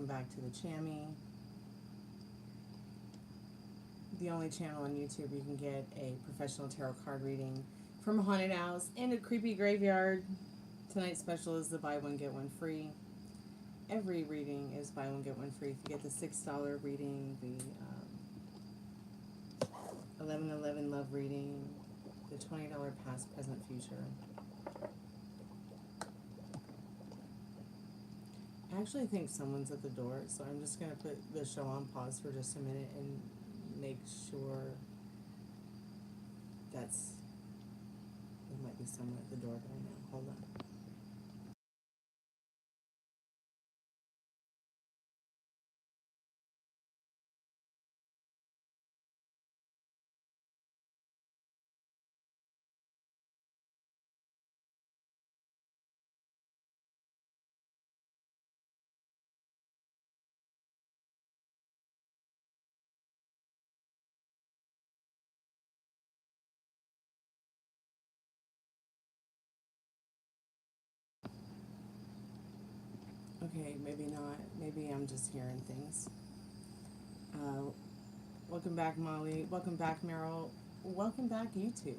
welcome back to the Chammy. The only channel on YouTube you can get a professional tarot card reading from a haunted house and a creepy graveyard. Tonight's special is the buy one get one free. Every reading is buy one get one free. If you get the $6 reading, the 1111 love reading, the $20 past, present, future. I actually think someone's at the door, so I'm just going to put the show on pause for just a minute and make sure there might be someone at the door right now. Hold on. Okay, maybe not. Maybe I'm just hearing things. Welcome back, Molly. Welcome back, Meryl. Welcome back, YouTube. It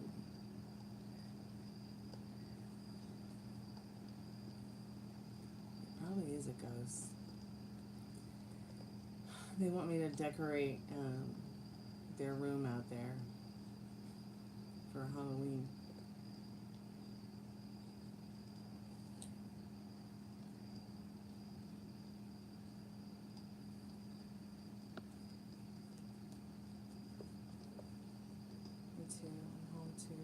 probably is a ghost. They want me to decorate their room out there for Halloween. Home too.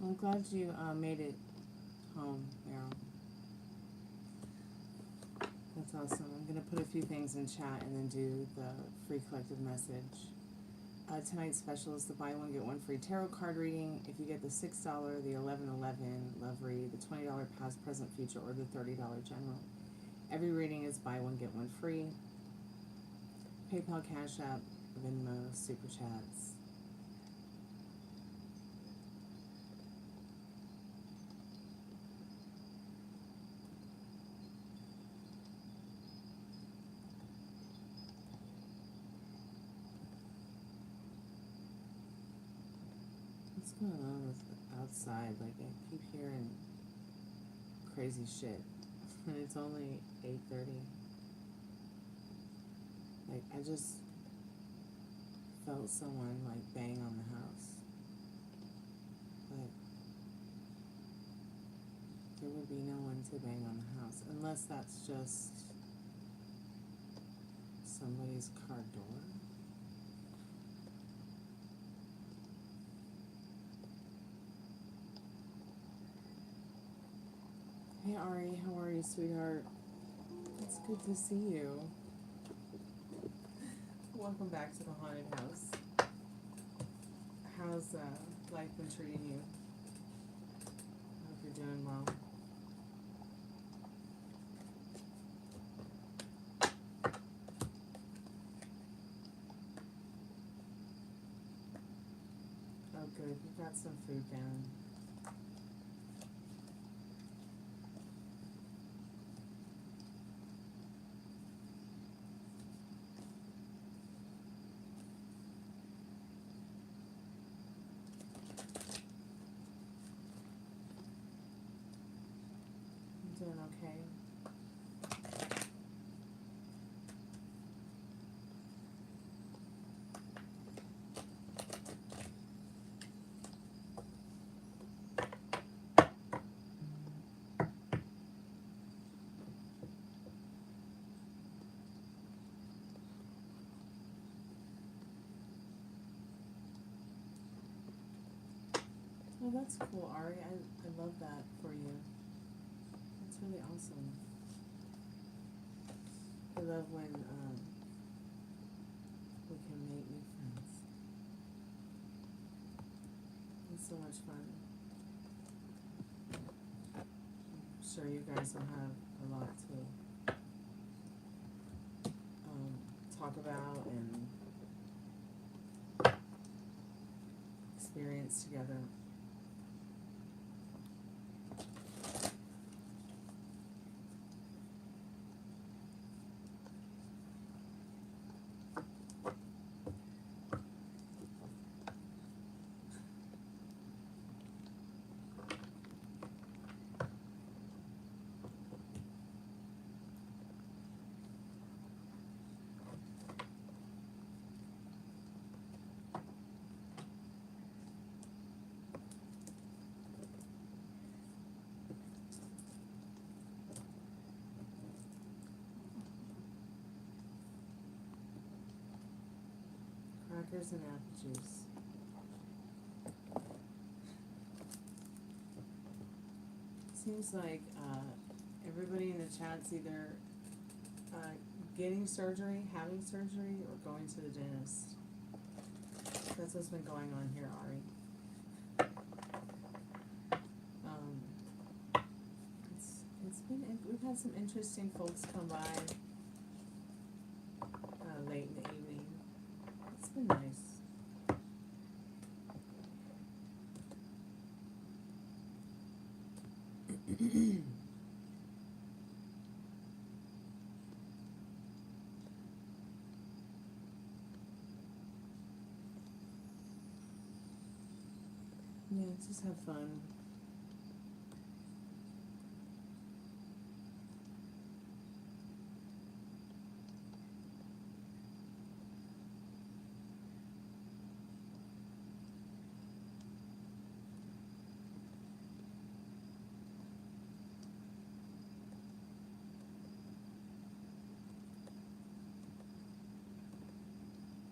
I'm glad you made it home, Meryl. That's awesome. I'm going to put a few things in chat and then do the free collective message. Tonight's special is the buy one get one free tarot card reading. If you get the $6, the 1111 love read, the $20 past, present, future, or the $30 general. Every reading is buy one get one free. PayPal, Cash App, Venmo, Super Chats. What's going on with outside? Like, I keep hearing crazy shit. And it's only 8:30. Like, I just felt someone, like, bang on the house. But there would be no one to bang on the house. Unless that's just somebody's car door. Hey Ari, how are you, sweetheart? It's good to see you. Welcome back to the haunted house. How's life been treating you? I hope you're doing well. Oh good, you got some food down. Doing okay. Well, that's cool, Ari. I love that for you. That's really awesome. I love when we can make new friends. so much fun. I'm sure you guys will have a lot to talk about and experience together. Crackers and apple juice. Seems like everybody in the chat's either getting surgery, having surgery, or going to the dentist. That's what's been going on here, Ari. It's been, we've had some interesting folks come by late in the evening. It's been nice. Yeah, just have fun.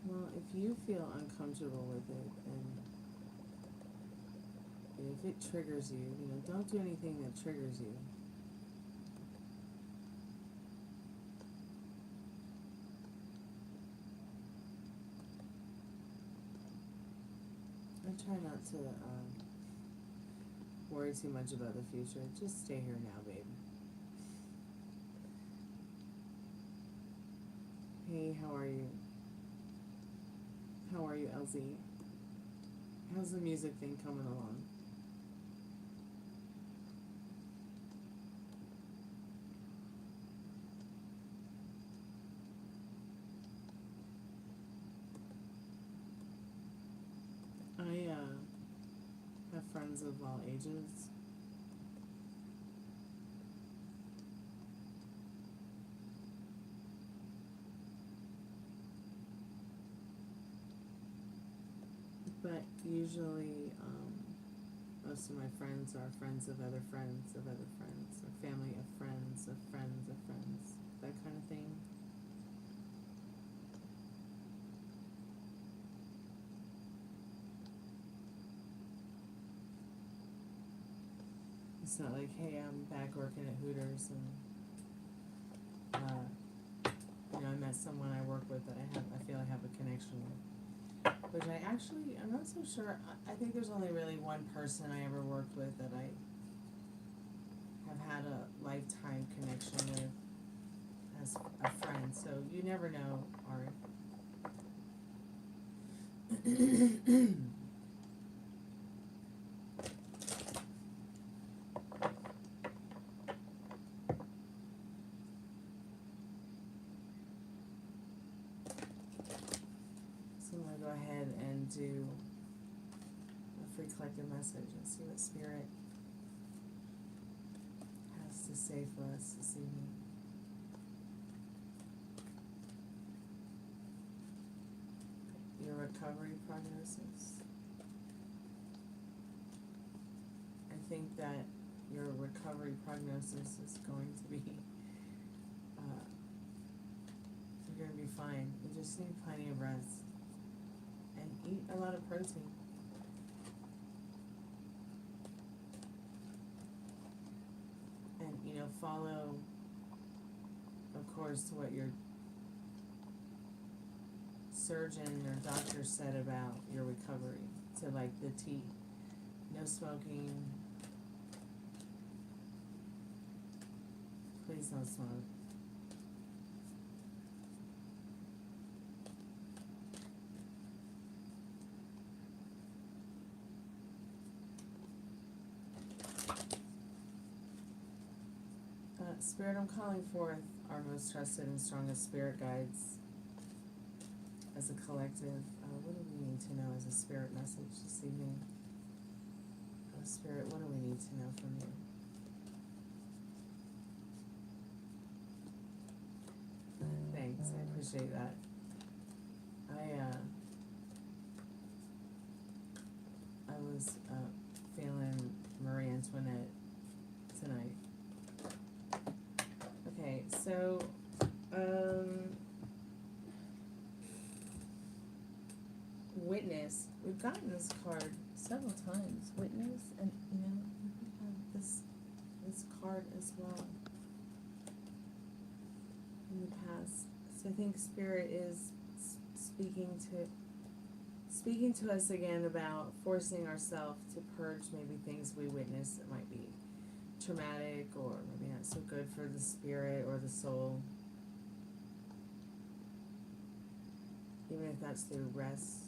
Well, if you feel uncomfortable with it, and if it triggers you, you know, don't do anything that triggers you. I try not to worry too much about the future. Just stay here now, babe. Hey, how are you? How are you, LZ? How's the music thing coming along? I have friends of all ages. But usually, most of my friends are friends of other friends of other friends, or family of friends of friends of friends, that kind of thing. It's not like, hey, I'm back working at Hooters and, you know, I met someone I work with that I feel I have a connection with. Which I'm not so sure. I think there's only really one person I ever worked with that I have had a lifetime connection with as a friend. So you never know, Ari. Go ahead and do a free collective message and see what Spirit has to say for us this evening. Your recovery prognosis. I think that your recovery prognosis is going to be, you're going to be fine. You just need plenty of rest. And eat a lot of protein. And, you know, follow, of course, what your surgeon or doctor said about your recovery, to like the T. No smoking. Please don't smoke. Spirit, I'm calling forth our most trusted and strongest spirit guides as a collective. What do we need to know as a spirit message this evening? Spirit, what do we need to know from you? Thanks, I appreciate that. I was feeling Marie Antoinette tonight. Okay, so witness. We've gotten this card several times. Witness, and we have this card as well in the past. So I think Spirit is speaking to us again about forcing ourselves to purge maybe things we witness that might be traumatic or maybe not so good for the spirit or the soul. Even if that's through resting.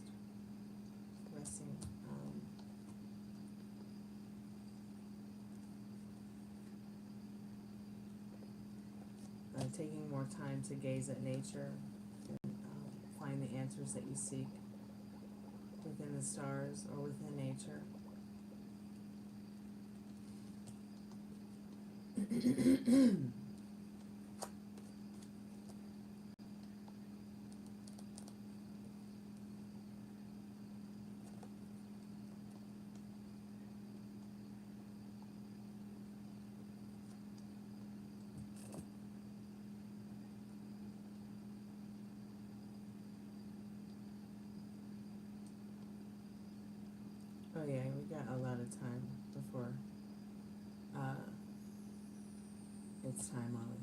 Taking more time to gaze at nature and find the answers that you seek within the stars or within nature. Oh yeah, we got a lot of time before it's time, Ollie.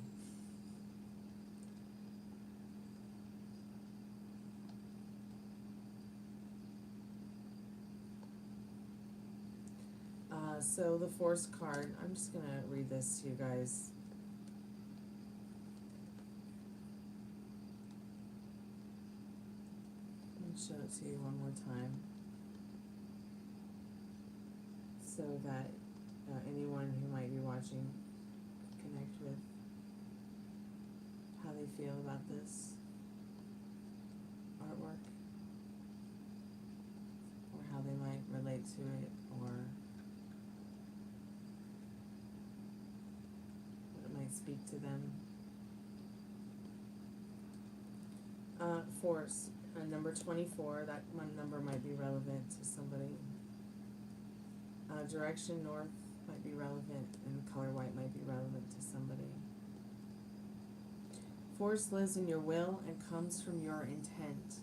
So the Force card, I'm just gonna read this to you guys. Let me show it to you one more time, so that anyone who might be watching can connect with how they feel about this artwork, or how they might relate to it, or what it might speak to them. Force, number 24, that one number might be relevant to somebody. Direction north might be relevant, and color white might be relevant to somebody. Force lives in your will and comes from your intent.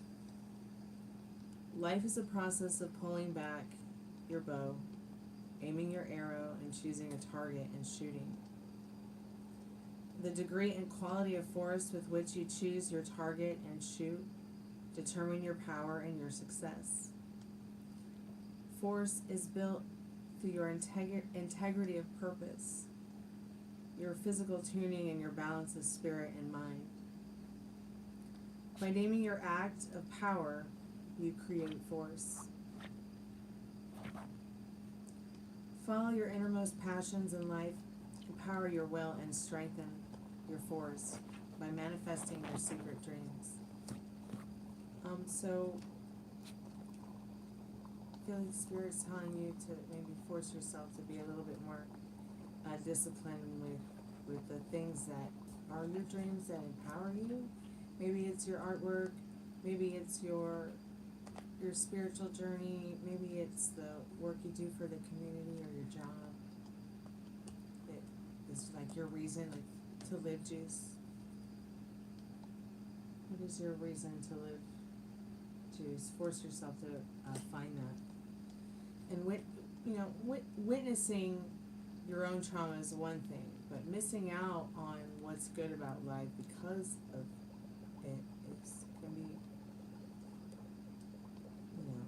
Life is a process of pulling back your bow, aiming your arrow, and choosing a target and shooting. The degree and quality of force with which you choose your target and shoot determine your power and your success. Force is built through your integrity of purpose, your physical tuning, and your balance of spirit and mind. By naming your act of power, you create force. Follow your innermost passions in life, empower your will, and strengthen your force by manifesting your secret dreams. So I feel like Spirit's telling you to maybe force yourself to be a little bit more disciplined with the things that are your dreams that empower you. Maybe it's your artwork, maybe it's your spiritual journey, maybe it's the work you do for the community or your job. It's like your reason, like to live, Juice. What is your reason to live, Juice? Force yourself to find that. And witnessing your own trauma is one thing, but missing out on what's good about life because of it can be,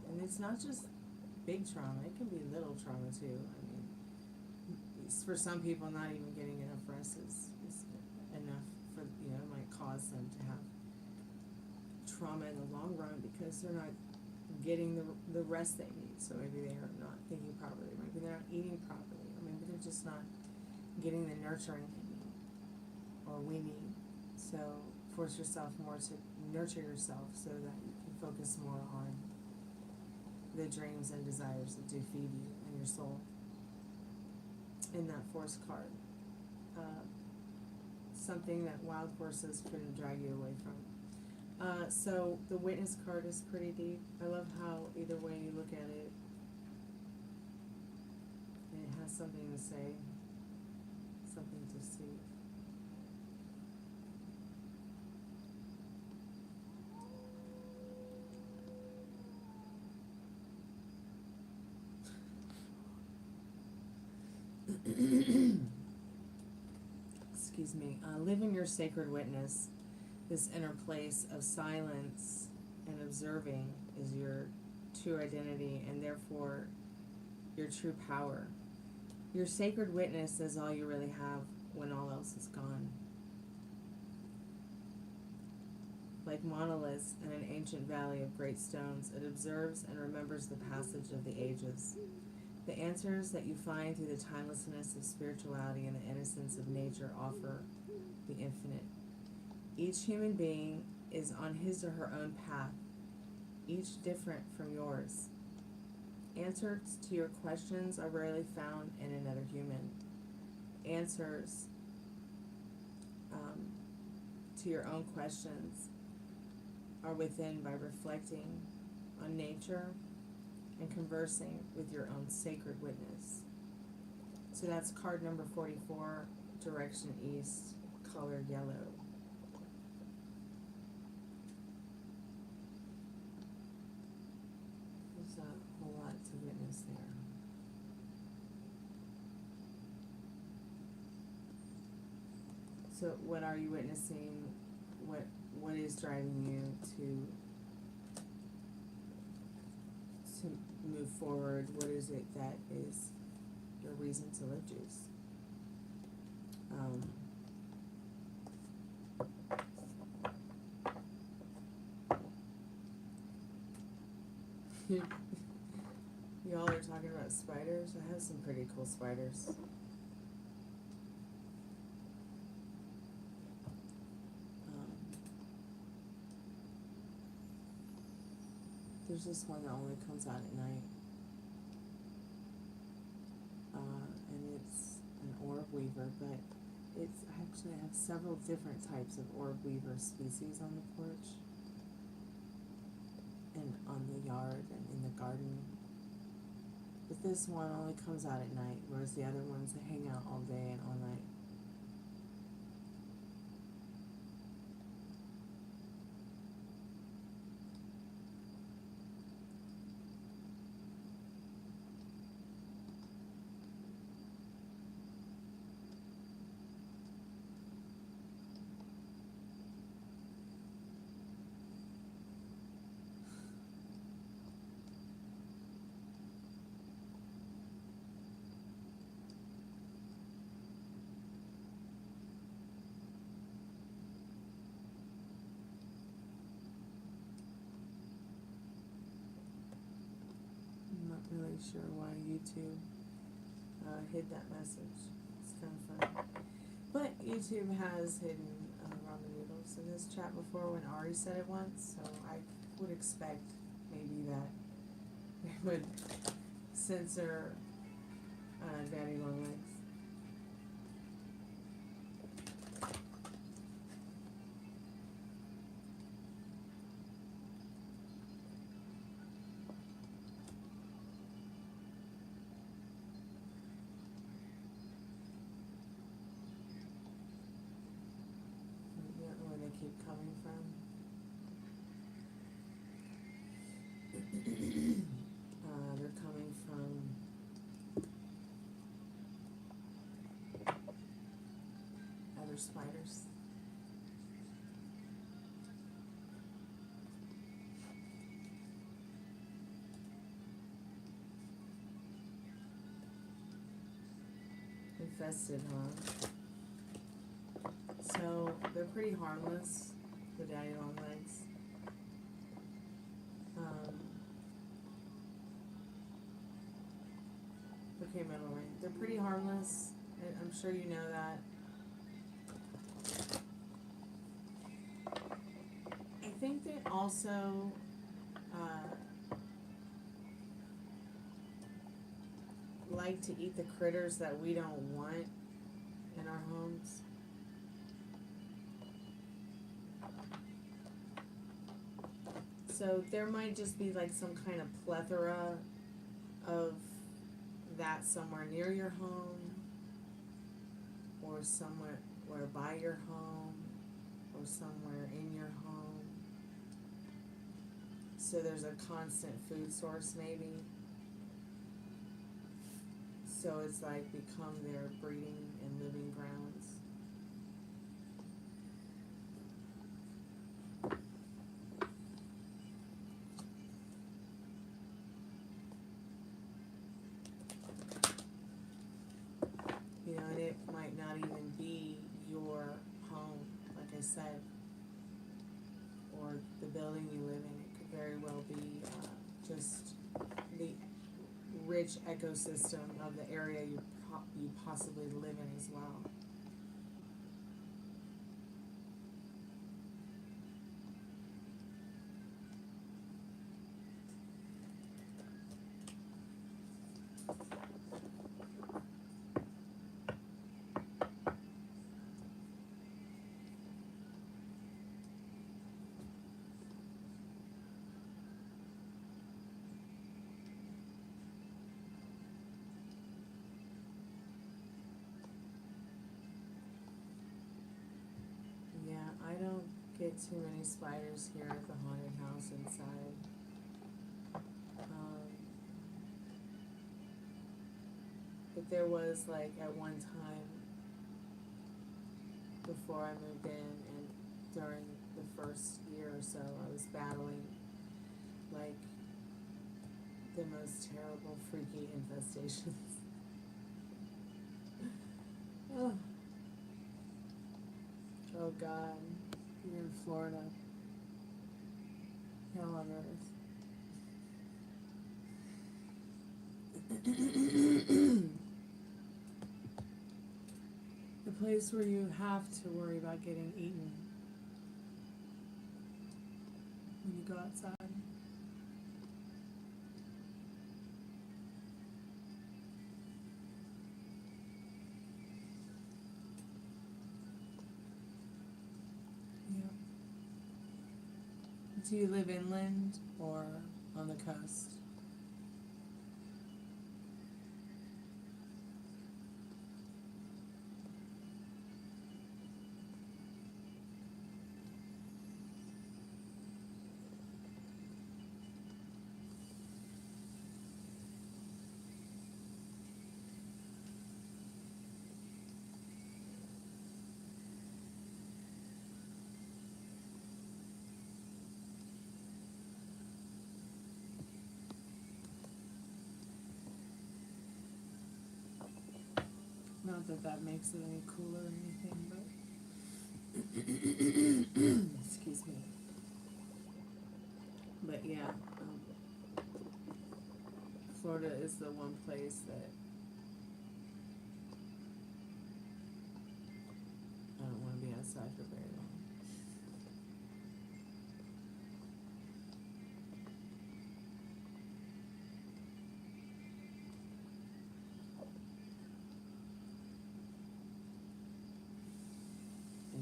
and it's not just big trauma. It can be little trauma too. I mean, for some people, not even getting enough rest is enough for, you know, it might cause them to have trauma in the long run because they're not getting the rest they need. So maybe they are not thinking properly, maybe they're not eating properly, or maybe they're just not getting the nurturing they need, or we need. So force yourself more to nurture yourself so that you can focus more on the dreams and desires that do feed you and your soul. In that force card, something that wild horses couldn't drag you away from. So the witness card is pretty deep. I love how either way you look at it, it has something to say, something to see. Excuse me. Live in your sacred witness. This inner place of silence and observing is your true identity and therefore your true power. Your sacred witness is all you really have when all else is gone. Like monoliths in an ancient valley of great stones, it observes and remembers the passage of the ages. The answers that you find through the timelessness of spirituality and the innocence of nature offer the infinite. Each human being is on his or her own path, each different from yours. Answers to your questions are rarely found in another human. Answers to your own questions are within by reflecting on nature and conversing with your own sacred witness. So that's card number 44, direction east, color yellow. There's a whole lot to witness there. So what are you witnessing? What is driving you to move forward? What is it that is your reason to live, Juice? Y'all are talking about spiders. I have some pretty cool spiders. There's this one that only comes out at night. And it's an orb weaver, but it's actually, I have several different types of orb weaver species on the porch and on the yard and in the garden. But this one only comes out at night, whereas the other ones, they hang out all day and all night. Really sure why YouTube hid that message. It's kind of fun. But YouTube has hidden ramen noodles in this chat before when Ari said it once, so I would expect maybe that they would censor Daddy Long Legs. Keep coming from. They're coming from other spiders. infested, huh? So they're pretty harmless, the daddy long legs. Okay, middle ring. They're pretty harmless. I'm sure you know that. I think they also like to eat the critters that we don't want in our homes. So there might just be like some kind of plethora of that somewhere near your home, or somewhere by your home, or somewhere in your home. So there's a constant food source maybe. So it's like become their breeding and living grounds. You know, and it might not even be your home, like I said, or the building you live in. It could very well be just the rich ecosystem of the area you possibly live in as well. I don't get too many spiders here at the haunted house inside. But there was like at one time before I moved in and during the first year or so, I was battling like the most terrible freaky infestations. Oh God, you're in Florida. Hell on earth. The place where you have to worry about getting eaten when you go outside. Do you live inland or on the coast? Not that that makes it any cooler or anything, but excuse me. But yeah, Florida is the one place that I don't want to be outside for very long.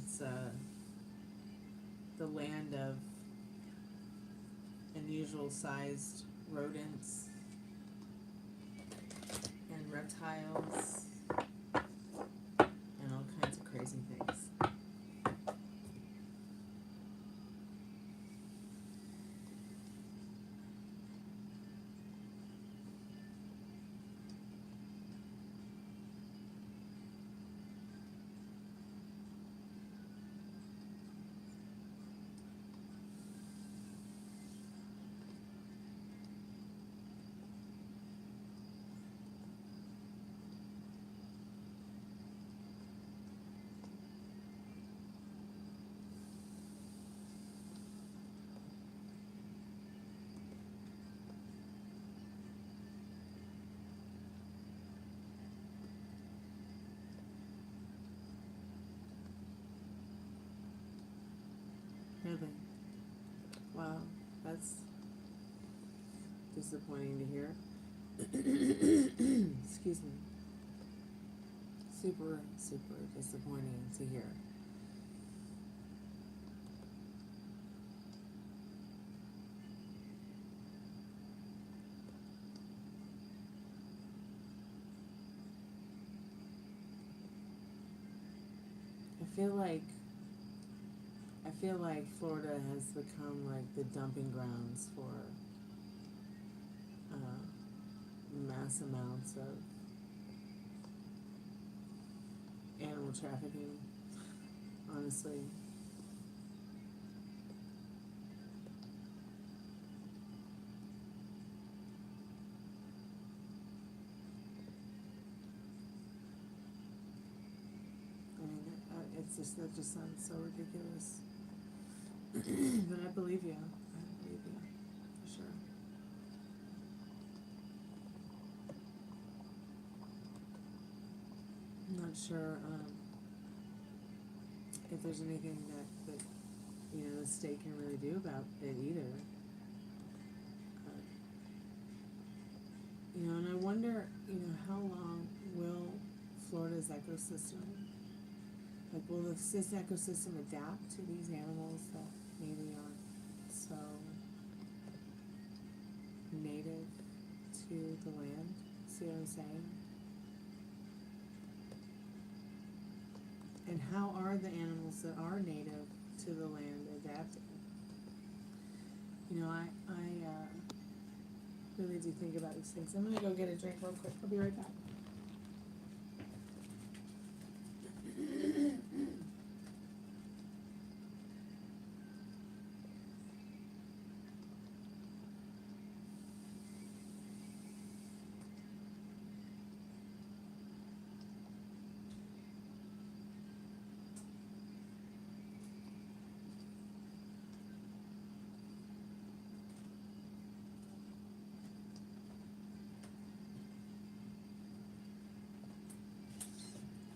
It's the land of unusual sized rodents and reptiles and all kinds of crazy things. Really? Wow, that's disappointing to hear. Excuse me. Super, super disappointing to hear. I feel like Florida has become like the dumping grounds for mass amounts of animal trafficking, honestly. I mean, that just sounds so ridiculous. But I believe you. I believe you, for sure. I'm not sure if there's anything that the state can really do about it either. And I wonder, how long will Florida's ecosystem, like, will this ecosystem adapt to these animals that maybe aren't so native to the land? See what I'm saying? And how are the animals that are native to the land adapting? I really do think about these things. I'm gonna go get a drink real quick. I'll be right back.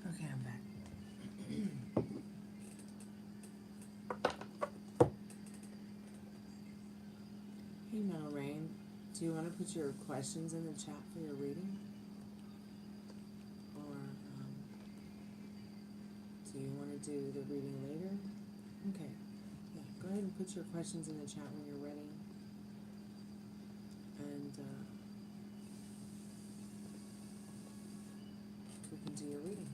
Okay, I'm back. Hey, Metal Rain, do you want to put your questions in the chat for your reading? Or do you want to do the reading later? Okay, yeah, go ahead and put your questions in the chat when you're ready. And we can do your reading.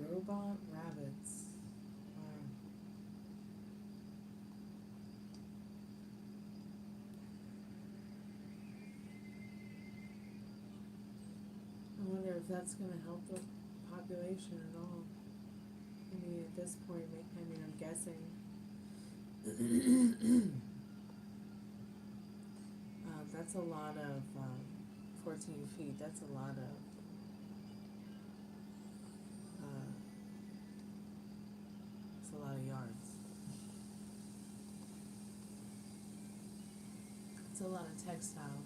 Robot rabbits. Wow. I wonder if that's going to help the population at all. I mean, at this point, I'm guessing. That's a lot of 14 feet. That's a lot of yards. It's a lot of textile.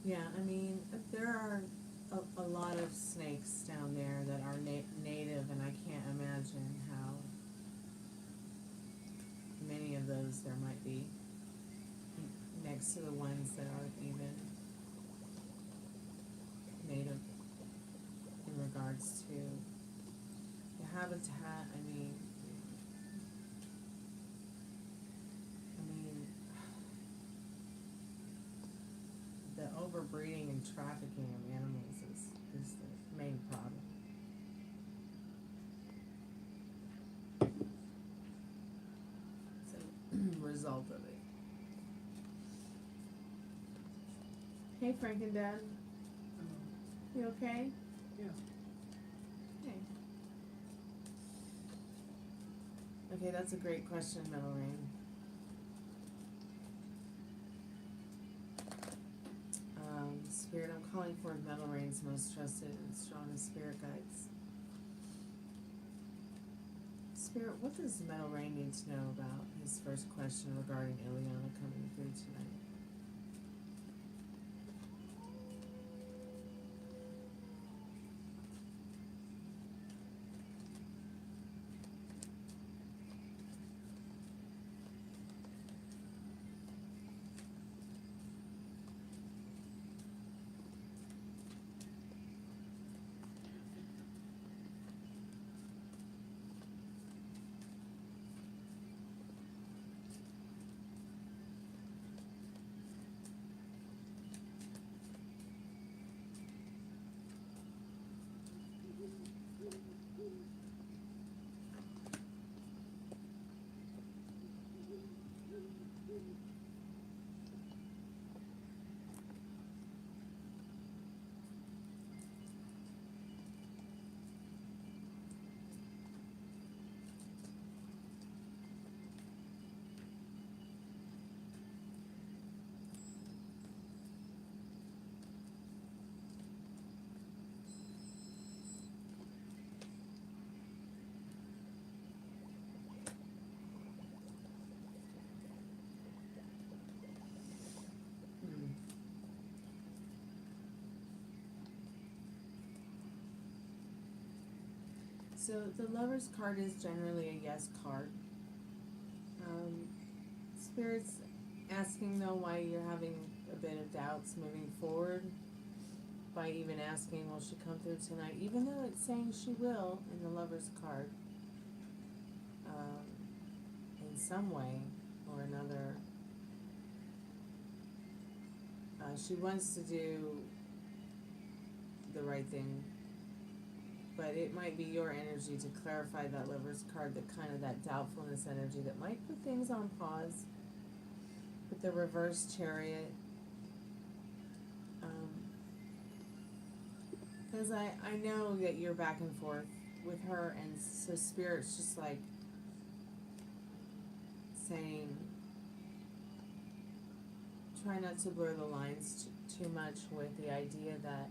Yeah, I mean, there are a lot of snakes down there that are native, and I can't imagine how many of those there might be next to the ones that aren't even native in regards to the habitat. I mean, the overbreeding and trafficking of animals is the main problem. It's a result of it. Hey, Frank and Dad. You okay? Yeah. Hey. Okay, that's a great question, Metal Rain. Spirit, I'm calling for Metal Rain's most trusted and strongest spirit guides. Spirit, what does Metal Rain need to know about his first question regarding Ileana coming through tonight? So the Lover's card is generally a yes card. Spirit's asking though why you're having a bit of doubts moving forward by even asking will she come through tonight, even though it's saying she will in the Lover's card. In some way or another, she wants to do the right thing. But it might be your energy to clarify that Lover's card, that kind of that doubtfulness energy that might put things on pause. With the reverse Chariot. Because I know that you're back and forth with her, and so Spirit's just like saying, try not to blur the lines too much with the idea that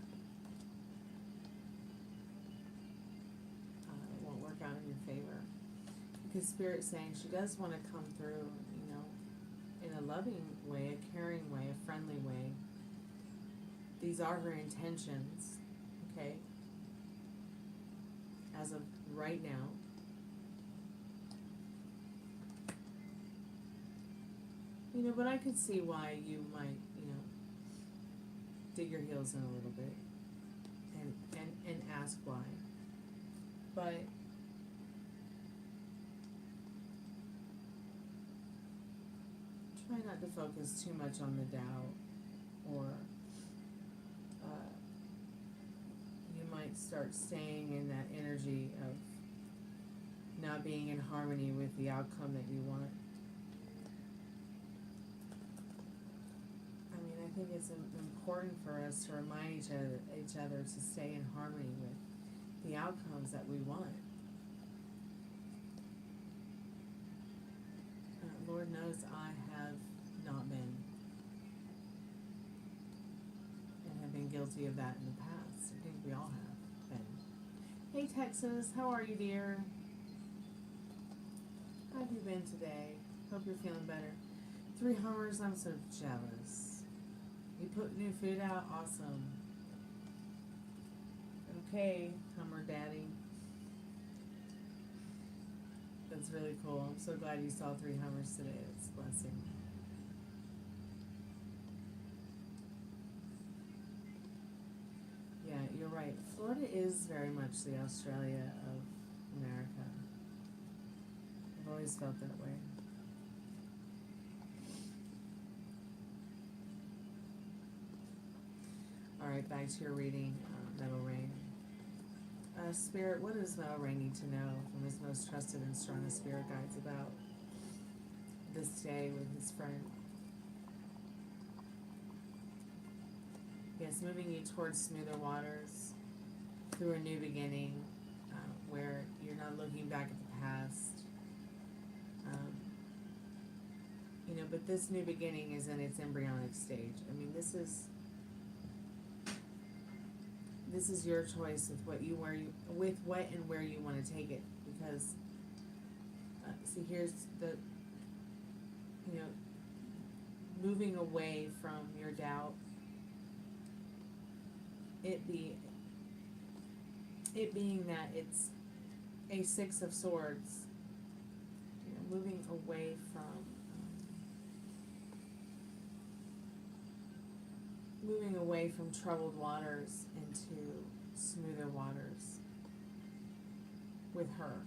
out in your favor, because Spirit's saying she does want to come through, in a loving way, a caring way, a friendly way. These are her intentions, okay, as of right now. But I could see why you might, dig your heels in a little bit and ask why. But try not to focus too much on the doubt, or you might start staying in that energy of not being in harmony with the outcome that you want. I think it's important for us to remind each other to stay in harmony with the outcomes that we want. Lord knows I have not been, and have been guilty of that in the past. I think we all have been. Hey Texas, how are you, dear? How have you been today? Hope you're feeling better. 3 Hummers, I'm so jealous. You put new food out? Awesome. Okay, Hummer Daddy. That's really cool. I'm so glad you saw 3 Hummers today. It's a blessing. Yeah, you're right. Florida is very much the Australia of America. I've always felt that way. Alright, back to your reading, Metal Rain. Spirit, what does Metal Rain need to know from his most trusted and strongest spirit guides about this day with his friend? Yes, moving you towards smoother waters, through a new beginning, where you're not looking back at the past. You know, but this new beginning is in its embryonic stage. I mean, this is your choice with what and where you want to take it, because see, here's the, you know, moving away from your doubt, it being that it's a 6 of Swords, you know, moving away from troubled waters into smoother waters with her,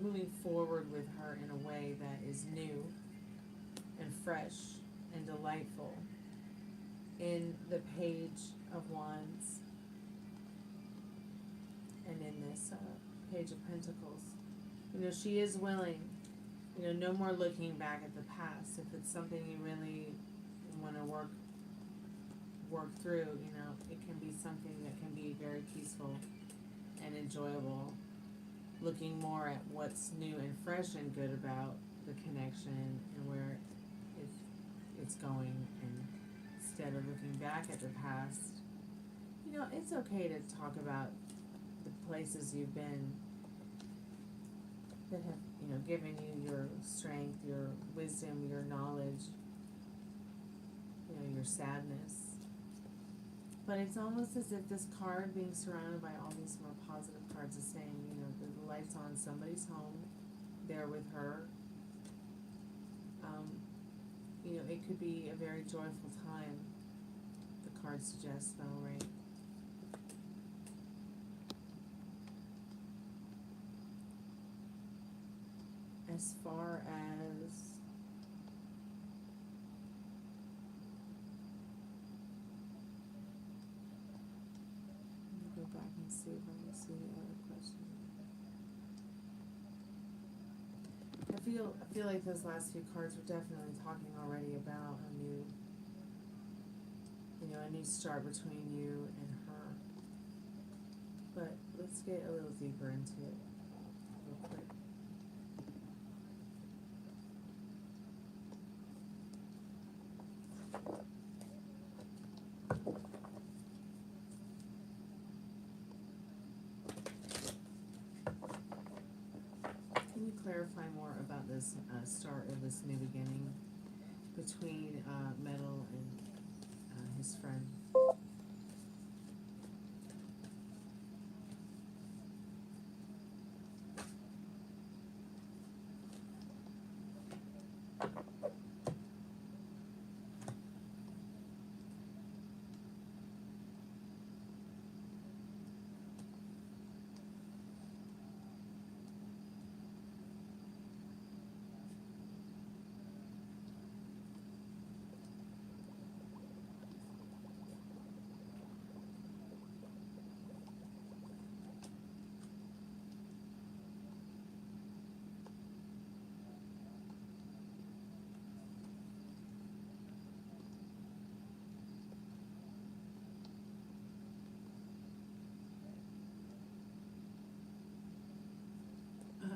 moving forward with her in a way that is new and fresh and delightful. In the Page of Wands and in this Page of Pentacles, you know, she is willing, you know, no more looking back at the past. If it's something you really want to work through, you know, it can be something that can be very peaceful and enjoyable, looking more at what's new and fresh and good about the connection and where it's going, and instead of looking back at the past, you know, it's okay to talk about the places you've been that have, you know, given you your strength, your wisdom, your knowledge, you know, your sadness. But it's almost as if this card, being surrounded by all these more positive cards, is saying, you know, the light's on somebody's home, there with her. You know, it could be a very joyful time, the card suggests, Metal Rain. As far as go back and see if I can see the other question. I feel like those last few cards were definitely talking already about a new, you know, a new start between you and her. But let's get a little deeper into it real quick. Can you clarify more about this start of this new beginning between Metal and his friend?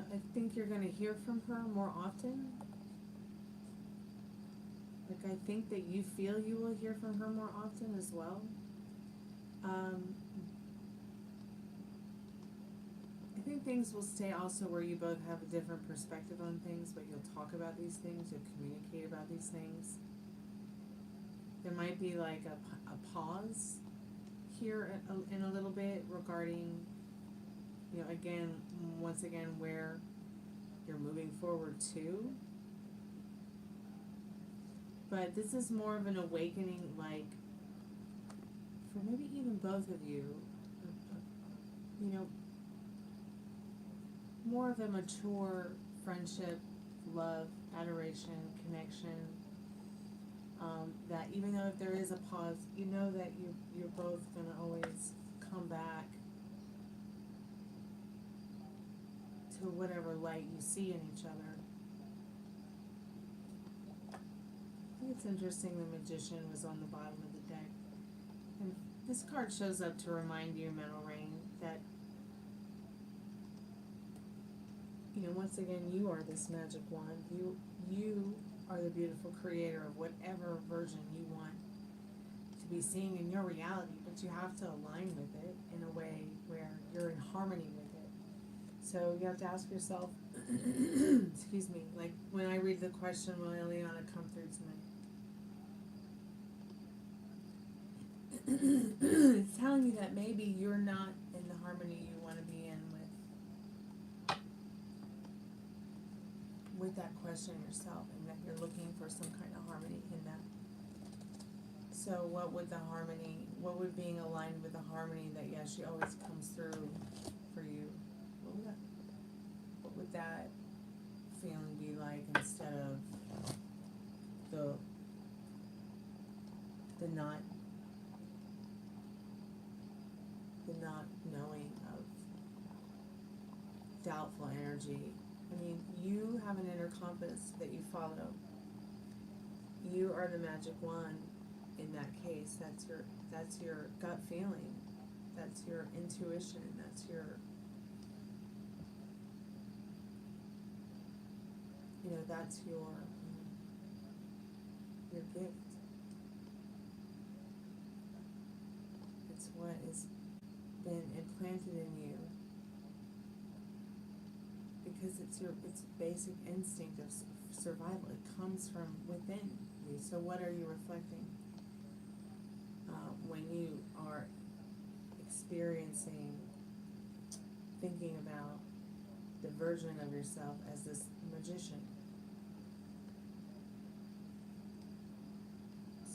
I think you're going to hear from her more often. Like, I think that you feel you will hear from her more often as well. I think things will stay also where you both have a different perspective on things, but you'll talk about these things, you'll communicate about these things. there might be like a pause here in a little bit regarding, you know, again, once again, where you're moving forward to. But this is more of an awakening, like, for maybe even both of you, you know, more of a mature friendship, love, adoration, connection, that even though if there is a pause, you know that you're both going to always come back to whatever light you see in each other. I think it's interesting the Magician was on the bottom of the deck. And this card shows up to remind you, Metal Rain, that, you know, once again, you are this magic wand. You are the beautiful creator of whatever version you want to be seeing in your reality, but you have to align with it in a way where you're in harmony with it. So you have to ask yourself, excuse me, like when I read the question, will Eliana come through tonight? It's telling me that maybe you're not in the harmony you want to be in with that question yourself, and that you're looking for some kind of harmony in that. So what would being aligned with the harmony that, yes, she always comes through for you, what would that feeling be like instead of the not knowing of doubtful energy? I mean, you have an inner compass that you follow. You are the magic wand in that case. That's your gut feeling. That's your intuition. That's your, you know, that's your gift. It's what has been implanted in you. Because it's basic instinct of survival. It comes from within you. So what are you reflecting when you are experiencing, thinking about the version of yourself as this magician?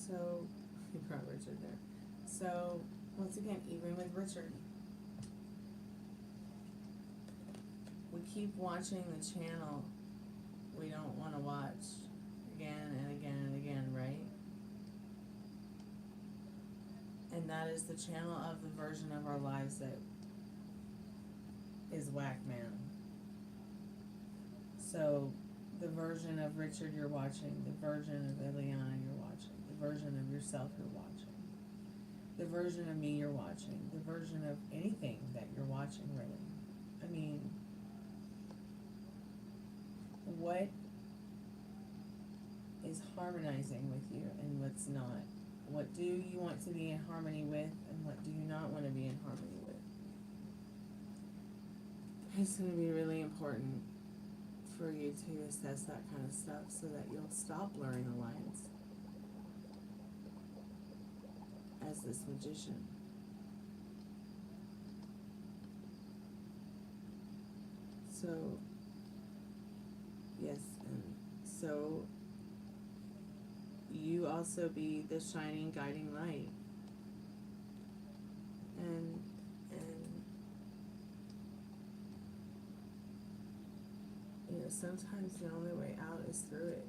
So, you brought Richard there. So, once again, even with Richard, we keep watching the channel we don't want to watch again and again and again, right? And that is the channel of the version of our lives that is Whack Man. So, the version of Richard you're watching, the version of Eliana you're watching, the version of yourself you're watching, the version of me you're watching, the version of anything that you're watching, really. I mean, what is harmonizing with you and what's not? What do you want to be in harmony with and what do you not want to be in harmony with? It's going to be really important for you to assess that kind of stuff so that you'll stop blurring the lines as this magician. So, yes, and so you also be the shining, guiding light. And you know, sometimes the only way out is through it.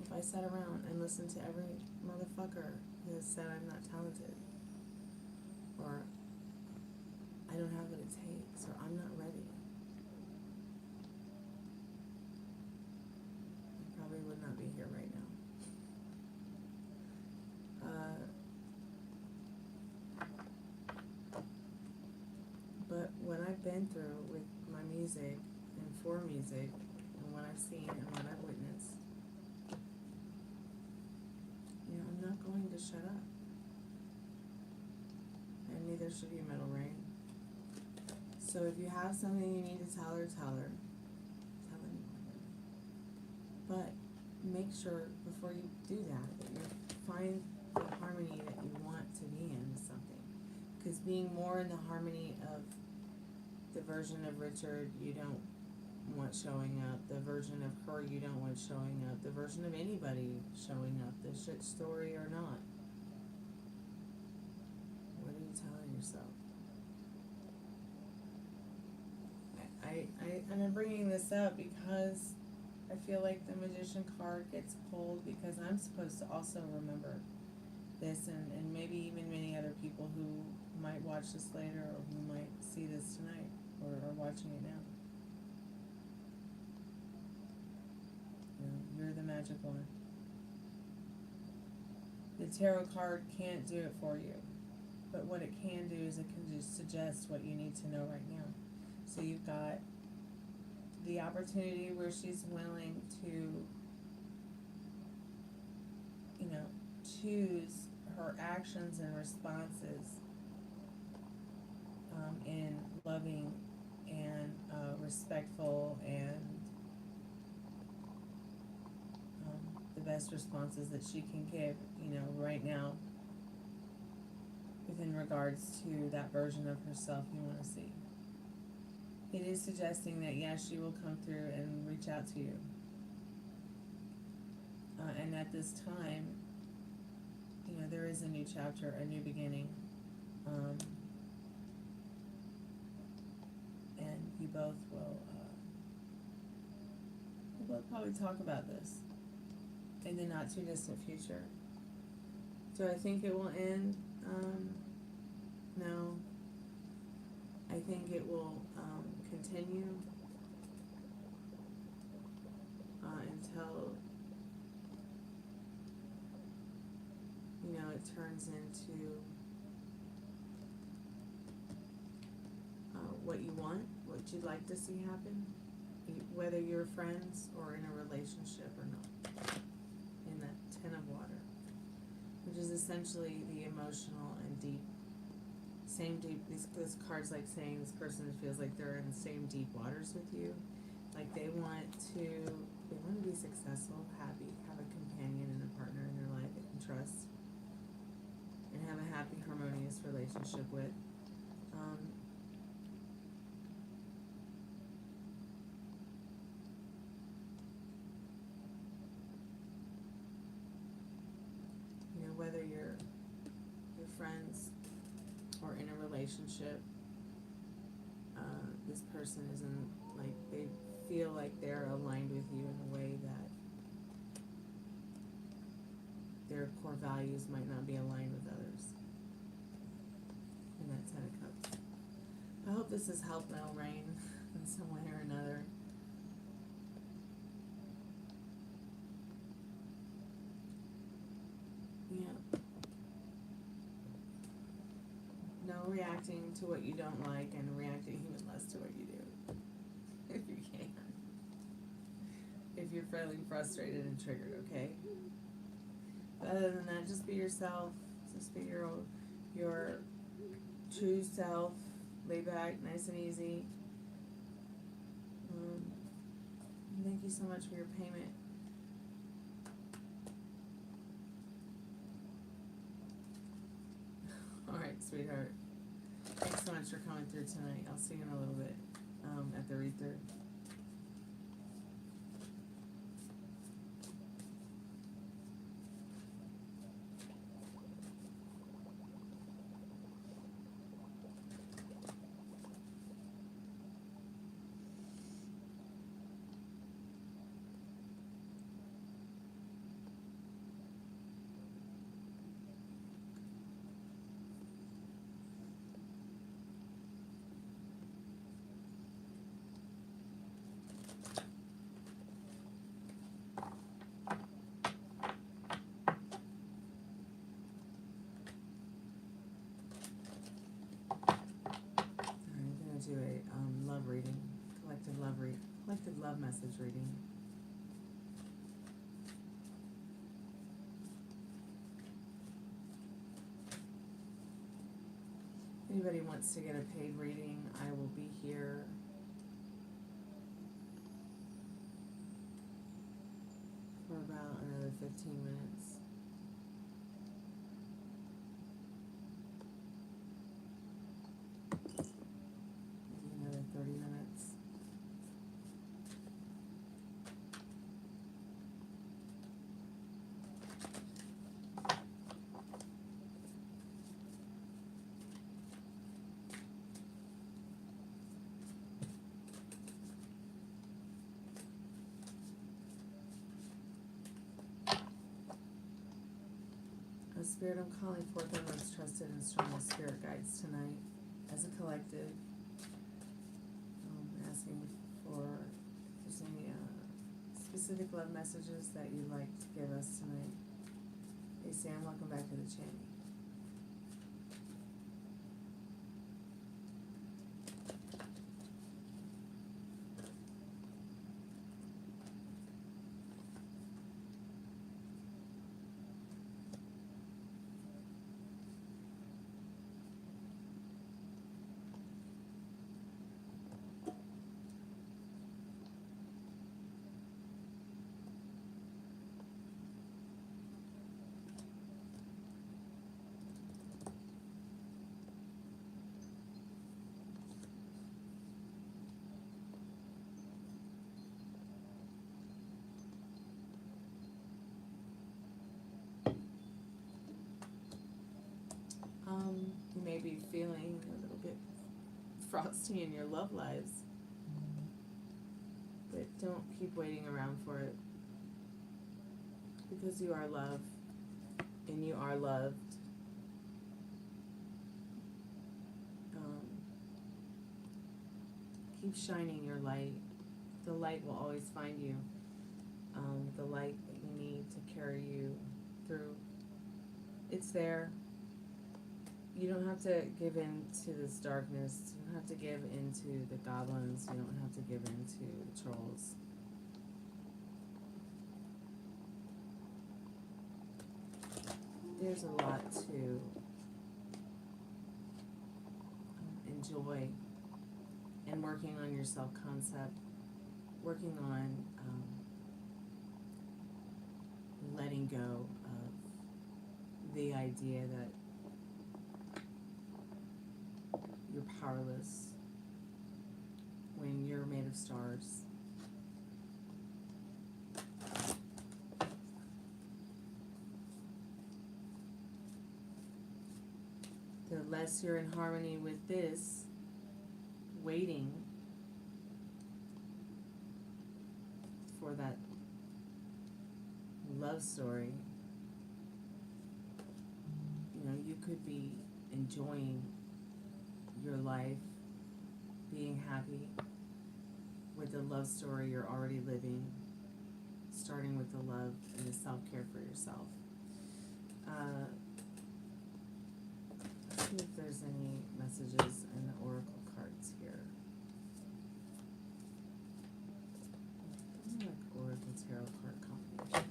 If I sat around and listened to every motherfucker who has said I'm not talented, or I don't have what it takes, or I'm not ready, I probably would not be here right now. But what I've been through with my music and for music and what I've seen and what I've witnessed, you know, I'm not going to shut up. And neither should you, Metal Rain. So if you have something you need to tell her, tell her. Tell anyone. But make sure before you do that you find the harmony that you want to be in with something. Because being more in the harmony of the version of Richard you don't want showing up, the version of her you don't want showing up, the version of anybody showing up, the shit story or not. What are you telling yourself? And I'm bringing this up because I feel like the Magician card gets pulled because I'm supposed to also remember this, and maybe even many other people who might watch this later or who might see this tonight or are watching it now. You know, you're the magic one. The tarot card can't do it for you, but what it can do is it can just suggest what you need to know right now. So you've got the opportunity where she's willing to, you know, choose her actions and responses in loving and respectful and the best responses that she can give, you know, right now within regards to that version of herself you want to see. It is suggesting that, yes, she will come through and reach out to you. And at this time, you know, there is a new chapter, a new beginning. And you both will, we'll both probably talk about this in the not too distant future. Do I think it will end? No. I think it will continue until, you know, it turns into what you want, what you'd like to see happen, whether you're friends or in a relationship or not, in that Ten of Water, which is essentially the emotional and deep, this card's like saying this person feels like they're in the same deep waters with you, like they want to be successful, happy, have a companion and a partner in their life they can trust, and have a happy, harmonious relationship with. You know, whether you're friends or in a relationship, this person isn't, like, they feel like they're aligned with you in a way that their core values might not be aligned with others. And that Ten of Cups. I hope this has helped Mel Rain in some way or another. Yeah. No reacting to what you don't like, and reacting even less to what you do, if you can. If you're feeling frustrated and triggered, okay? But other than that, just be yourself. Just be your true self. Lay back, nice and easy. Thank you so much for your payment. Alright, sweetheart. Thanks so much for coming through tonight. I'll see you in a little bit at the read-through. Do a love reading, collective love message reading. If anybody wants to get a paid reading, I will be here for about 15 minutes. Maybe another 30 minutes. Spirit, I'm calling forth our most trusted and strongest spirit guides tonight as a collective. Asking for if there's any specific love messages that you'd like to give us tonight. Hey Sam, welcome back to the channel. You may be feeling a little bit frosty in your love lives, but don't keep waiting around for it, because you are loved and you are loved. Keep shining your light. The light will always find you. The light that you need to carry you through. It's there. You don't have to give in to this darkness. You don't have to give in to the goblins. You don't have to give in to the trolls. There's a lot to enjoy in working on your self-concept, working on letting go of the idea that you're powerless when you're made of stars. The less you're in harmony with this, waiting for that love story, you know, you could be enjoying your life, being happy with the love story you're already living, starting with the love and the self-care for yourself. Let's see if there's any messages in the oracle cards here. I like oracle tarot card combination.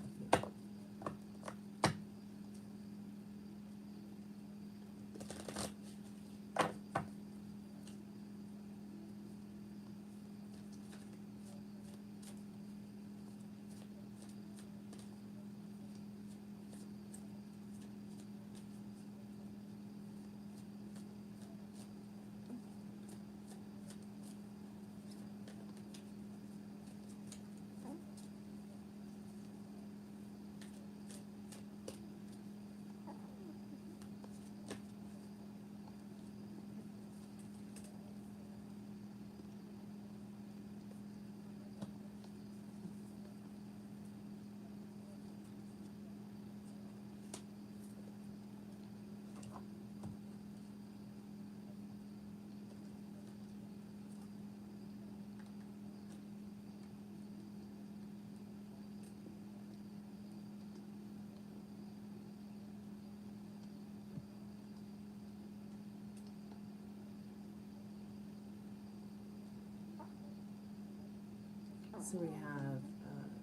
So we have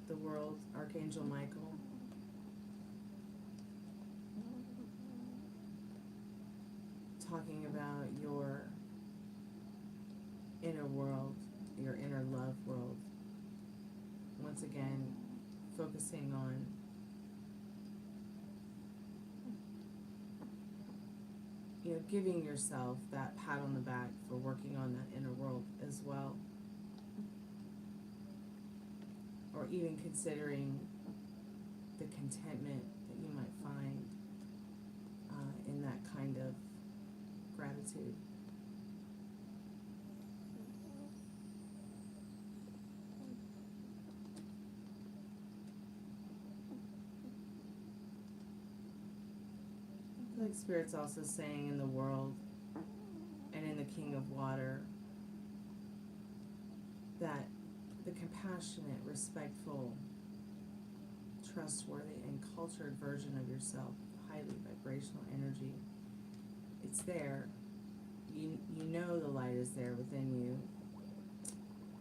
the world, Archangel Michael. Talking about your inner world, your inner love world. Once again, focusing on you know, giving yourself that pat on the back for working on that inner world as well. Or even considering the contentment that you might find in that kind of gratitude. I feel like Spirit's also saying in the world and in the King of Water that the compassionate, respectful, trustworthy, and cultured version of yourself, highly vibrational energy, it's there. You know the light is there within you.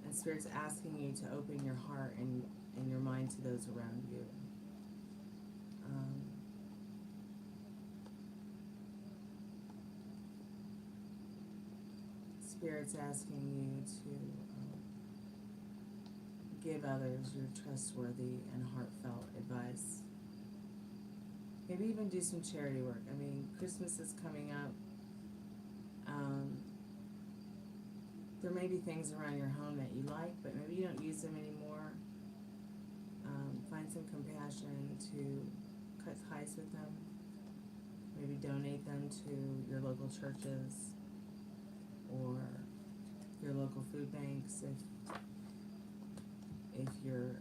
And Spirit's asking you to open your heart and your mind to those around you. Spirit's asking you to give others your trustworthy and heartfelt advice. Maybe even do some charity work. I mean, Christmas is coming up. There may be things around your home that you like, but maybe you don't use them anymore. Find some compassion to cut ties with them. Maybe donate them to your local churches or your local food banks if you're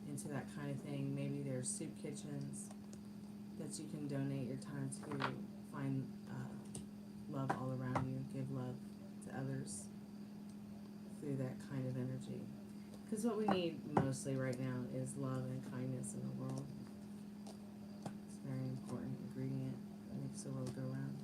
into that kind of thing. Maybe there's soup kitchens that you can donate your time to. Find love all around you. Give love to others through that kind of energy. Because what we need mostly right now is love and kindness in the world. It's a very important ingredient that makes the world go round.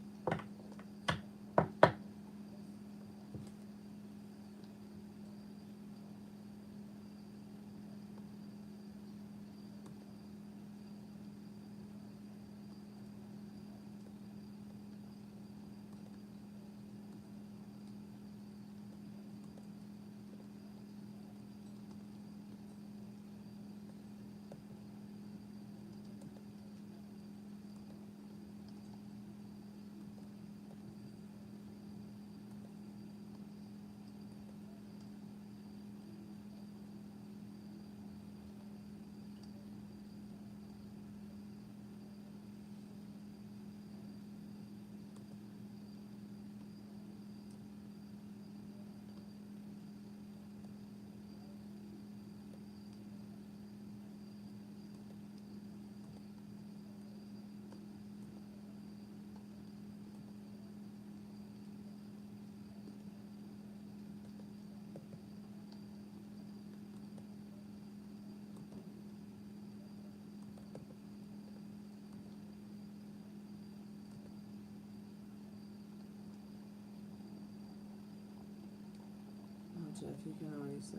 Jeff, you can always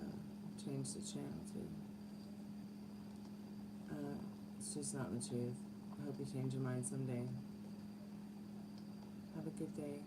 change the channel too. It's just not the truth. I hope you change your mind someday. Have a good day.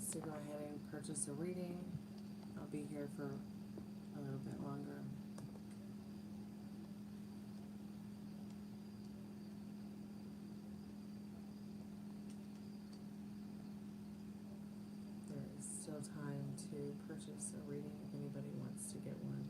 wants to go ahead and purchase a reading, I'll be here for a little bit longer. There is still time to purchase a reading if anybody wants to get one.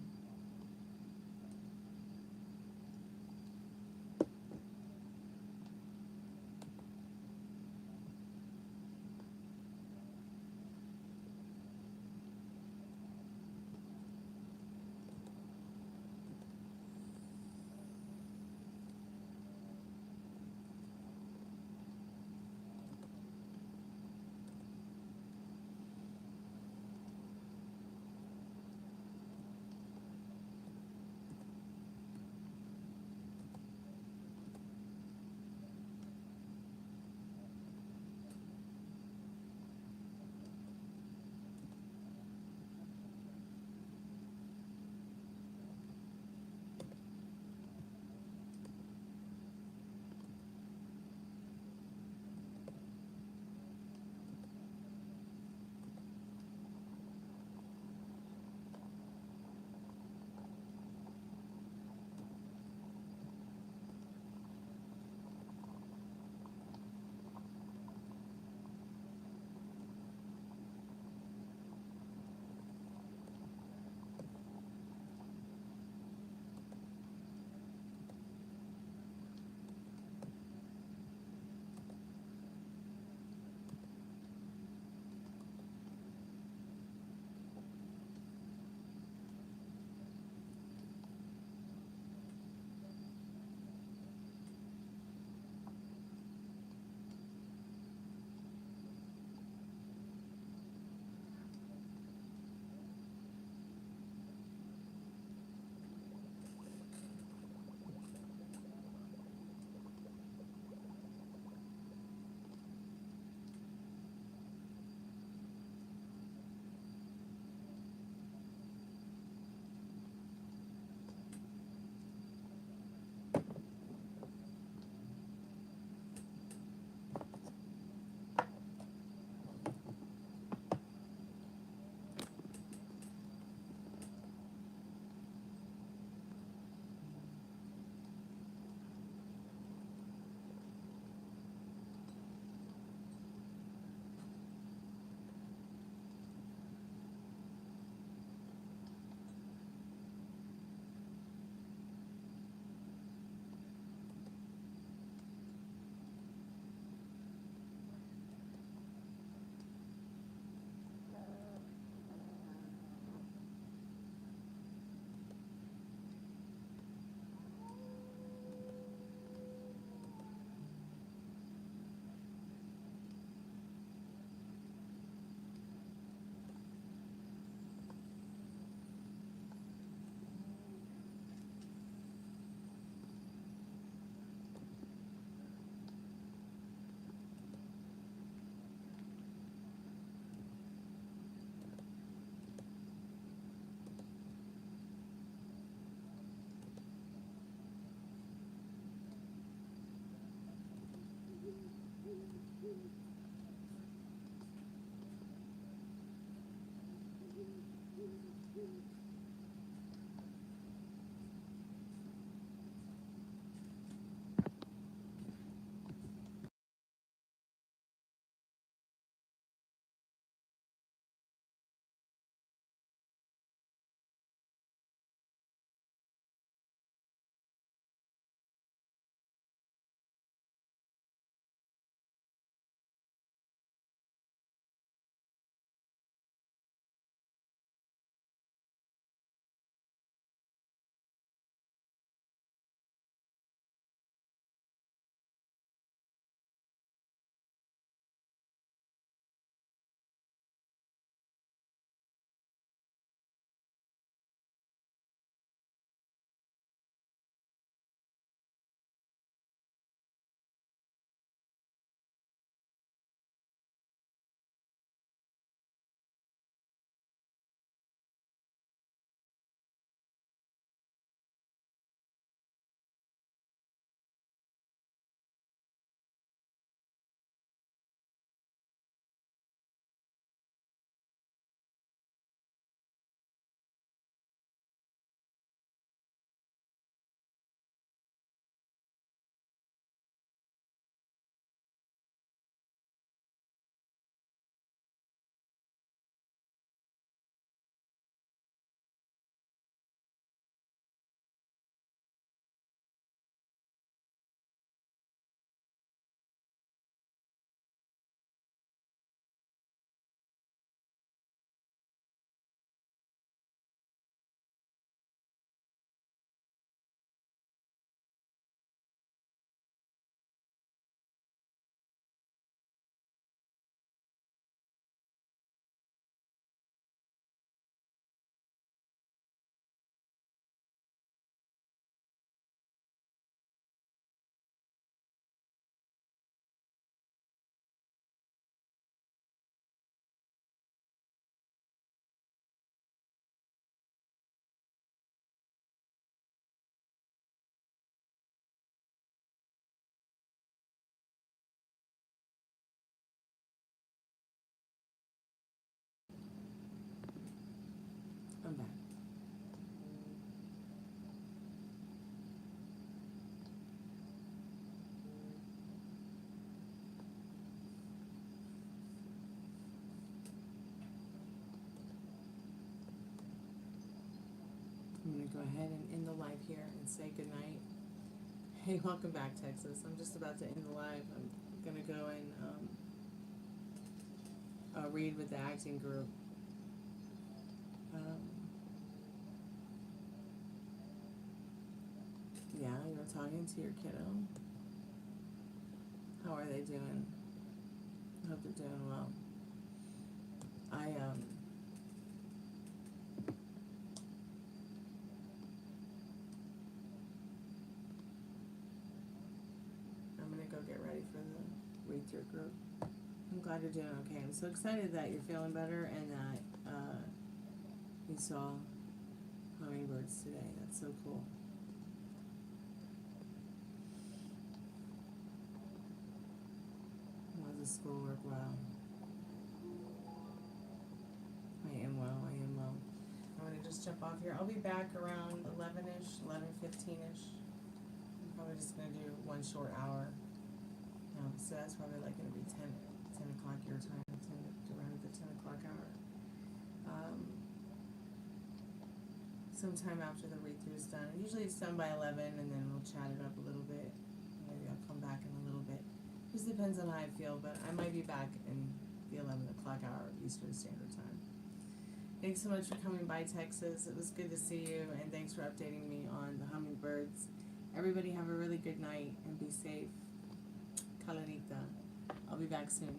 I'm going to go ahead and end the live here and say goodnight. Hey, welcome back, Texas. I'm just about to end the live. I'm going to go and read with the acting group. Yeah, you're talking to your kiddo. How are they doing? Hope they're doing well. I'm gonna go get ready for the read-through group. I'm glad you're doing okay. I'm so excited that you're feeling better and that you saw hummingbirds today. That's so cool. How's the schoolwork? Wow. I am well. I'm going to just jump off here. I'll be back around 11-ish, 11:15-ish. I'm probably just going to do one short hour. So that's probably like going to be 10 o'clock your time, around the 10 o'clock hour. Sometime after the read-through is done. Usually it's done by 11, and then we'll chat it up a little bit. Maybe I'll come back in a little bit. Just depends on how I feel, but I might be back in the 11 o'clock hour Eastern Standard Time. Thanks so much for coming by, Texas. It was good to see you, and thanks for updating me on the hummingbirds. Everybody have a really good night, and be safe. Calarita. I'll be back soon.